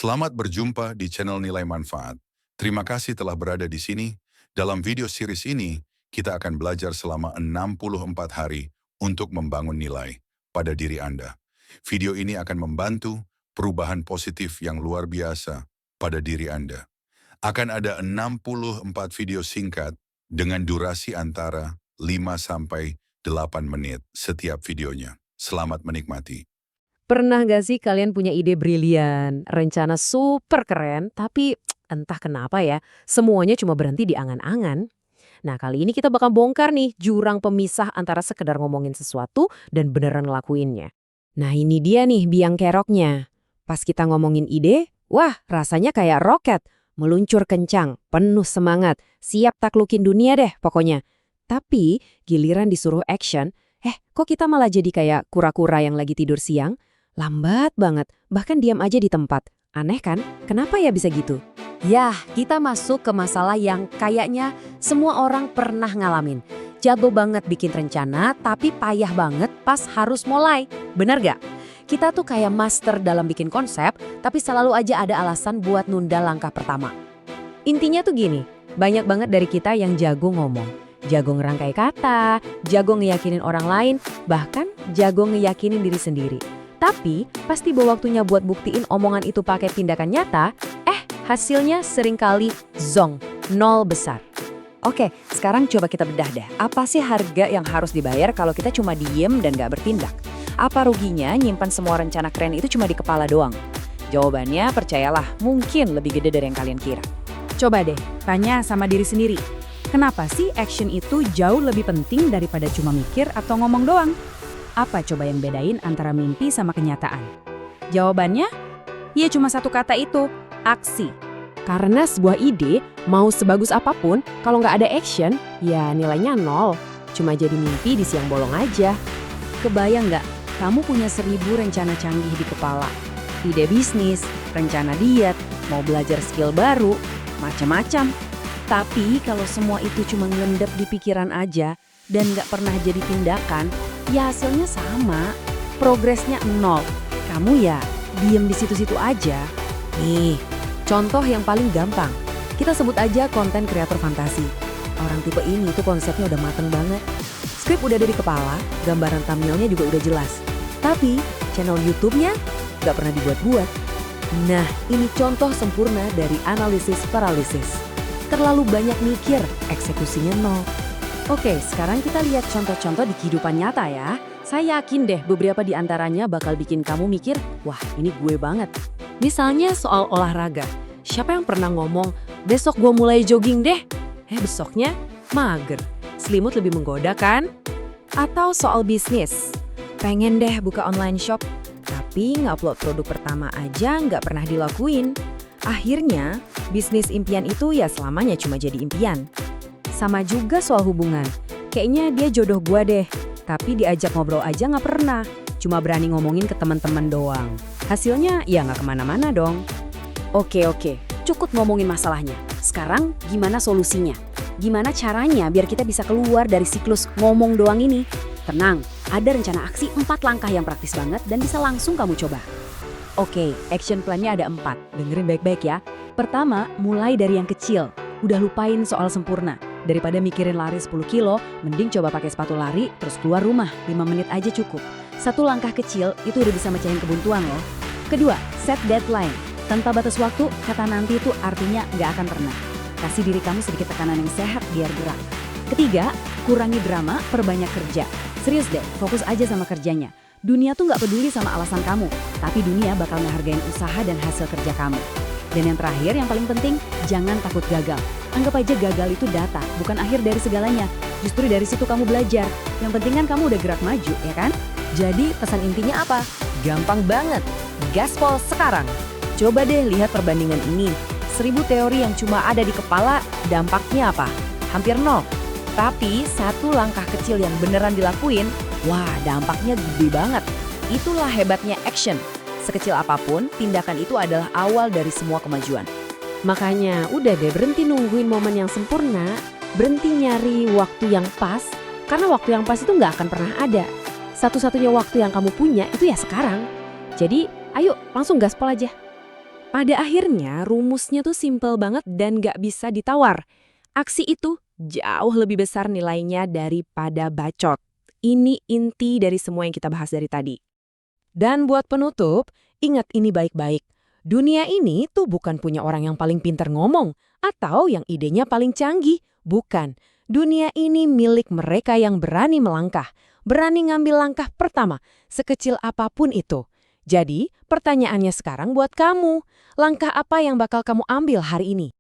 Selamat berjumpa di channel Nilai Manfaat. Terima kasih telah berada di sini. Dalam video series ini, kita akan belajar selama 64 hari untuk membangun nilai pada diri Anda. Video ini akan membantu perubahan positif yang luar biasa pada diri Anda. Akan ada 64 video singkat dengan durasi antara 5-8 menit setiap videonya. Selamat menikmati. Pernah nggak sih kalian punya ide brilian, rencana super keren, tapi entah kenapa ya, semuanya cuma berhenti di angan-angan? Nah, kali ini kita bakal bongkar nih jurang pemisah antara sekedar ngomongin sesuatu dan beneran ngelakuinnya. Nah, ini dia nih biang keroknya. Pas kita ngomongin ide, wah rasanya kayak roket, meluncur kencang, penuh semangat, siap taklukin dunia deh pokoknya. Tapi giliran disuruh action, kok kita malah jadi kayak kura-kura yang lagi tidur siang? Lambat banget, bahkan diam aja di tempat. Aneh kan? Kenapa ya bisa gitu? Yah, kita masuk ke masalah yang kayaknya semua orang pernah ngalamin. Jago banget bikin rencana, tapi payah banget pas harus mulai. Bener gak? Kita tuh kayak master dalam bikin konsep, tapi selalu aja ada alasan buat nunda langkah pertama. Intinya tuh gini, banyak banget dari kita yang jago ngomong. Jago ngerangkai kata, jago ngeyakinin orang lain, bahkan jago ngeyakinin diri sendiri. Tapi, pas tiba waktunya buat buktiin omongan itu pakai tindakan nyata, hasilnya seringkali zong, nol besar. Oke, sekarang coba kita bedah deh. Apa sih harga yang harus dibayar kalau kita cuma diem dan gak bertindak? Apa ruginya nyimpan semua rencana keren itu cuma di kepala doang? Jawabannya, percayalah, mungkin lebih gede dari yang kalian kira. Coba deh, tanya sama diri sendiri. Kenapa sih action itu jauh lebih penting daripada cuma mikir atau ngomong doang? Apa coba yang bedain antara mimpi sama kenyataan? Jawabannya, ya cuma satu kata itu, aksi. Karena sebuah ide, mau sebagus apapun, kalau nggak ada action, ya nilainya nol. Cuma jadi mimpi di siang bolong aja. Kebayang nggak, kamu punya 1000 rencana canggih di kepala. Ide bisnis, rencana diet, mau belajar skill baru, macam-macam. Tapi kalau semua itu cuma ngendap di pikiran aja, dan nggak pernah jadi tindakan, ya hasilnya sama, progresnya nol. Kamu ya diem di situ-situ aja. Nih, contoh yang paling gampang. Kita sebut aja konten kreator fantasi. Orang tipe ini tuh konsepnya udah mateng banget. Skrip udah ada di kepala, gambaran thumbnailnya juga udah jelas. Tapi channel YouTube-nya nggak pernah dibuat-buat. Nah, ini contoh sempurna dari analisis paralisis. Terlalu banyak mikir, eksekusinya nol. Oke, sekarang kita lihat contoh-contoh di kehidupan nyata ya. Saya yakin deh beberapa di antaranya bakal bikin kamu mikir, wah ini gue banget. Misalnya soal olahraga. Siapa yang pernah ngomong, besok gue mulai jogging deh? Besoknya mager. Selimut lebih menggoda kan? Atau soal bisnis. Pengen deh buka online shop, tapi nge-upload produk pertama aja nggak pernah dilakuin. Akhirnya, bisnis impian itu ya selamanya cuma jadi impian. Sama juga soal hubungan. Kayaknya dia jodoh gua deh, tapi diajak ngobrol aja nggak pernah. Cuma berani ngomongin ke teman-teman doang. Hasilnya ya nggak kemana-mana dong. Oke, cukup ngomongin masalahnya. Sekarang gimana solusinya? Gimana caranya biar kita bisa keluar dari siklus ngomong doang ini? Tenang, ada rencana aksi 4 langkah yang praktis banget dan bisa langsung kamu coba. Oke, action plan-nya ada 4. Dengerin baik-baik ya. Pertama, mulai dari yang kecil. Udah lupain soal sempurna. Daripada mikirin lari 10 kilo, mending coba pakai sepatu lari terus keluar rumah. 5 menit aja cukup. 1 langkah kecil itu udah bisa mecahin kebuntuan loh. Kedua, set deadline. Tanpa batas waktu, kata nanti itu artinya nggak akan pernah. Kasih diri kamu sedikit tekanan yang sehat biar gerak. Ketiga, kurangi drama, perbanyak kerja. Serius deh, fokus aja sama kerjanya. Dunia tuh nggak peduli sama alasan kamu, tapi dunia bakal ngehargain usaha dan hasil kerja kamu. Dan yang terakhir, yang paling penting, jangan takut gagal. Anggap aja gagal itu data, bukan akhir dari segalanya. Justru dari situ kamu belajar. Yang penting kan kamu udah gerak maju, ya kan? Jadi pesan intinya apa? Gampang banget. Gaspol sekarang. Coba deh lihat perbandingan ini. 1000 teori yang cuma ada di kepala, dampaknya apa? Hampir nol. Tapi 1 langkah kecil yang beneran dilakuin, wah dampaknya gede banget. Itulah hebatnya action. Sekecil apapun, tindakan itu adalah awal dari semua kemajuan. Makanya udah deh berhenti nungguin momen yang sempurna, berhenti nyari waktu yang pas, karena waktu yang pas itu nggak akan pernah ada. Satu-satunya waktu yang kamu punya itu ya sekarang. Jadi ayo langsung gaspol aja. Pada akhirnya, rumusnya tuh simpel banget dan gak bisa ditawar. Aksi itu jauh lebih besar nilainya daripada bacot. Ini inti dari semua yang kita bahas dari tadi. Dan buat penutup, ingat ini baik-baik. Dunia ini tuh bukan punya orang yang paling pintar ngomong atau yang idenya paling canggih. Bukan. Dunia ini milik mereka yang berani melangkah, berani ngambil langkah pertama, sekecil apapun itu. Jadi, pertanyaannya sekarang buat kamu. Langkah apa yang bakal kamu ambil hari ini?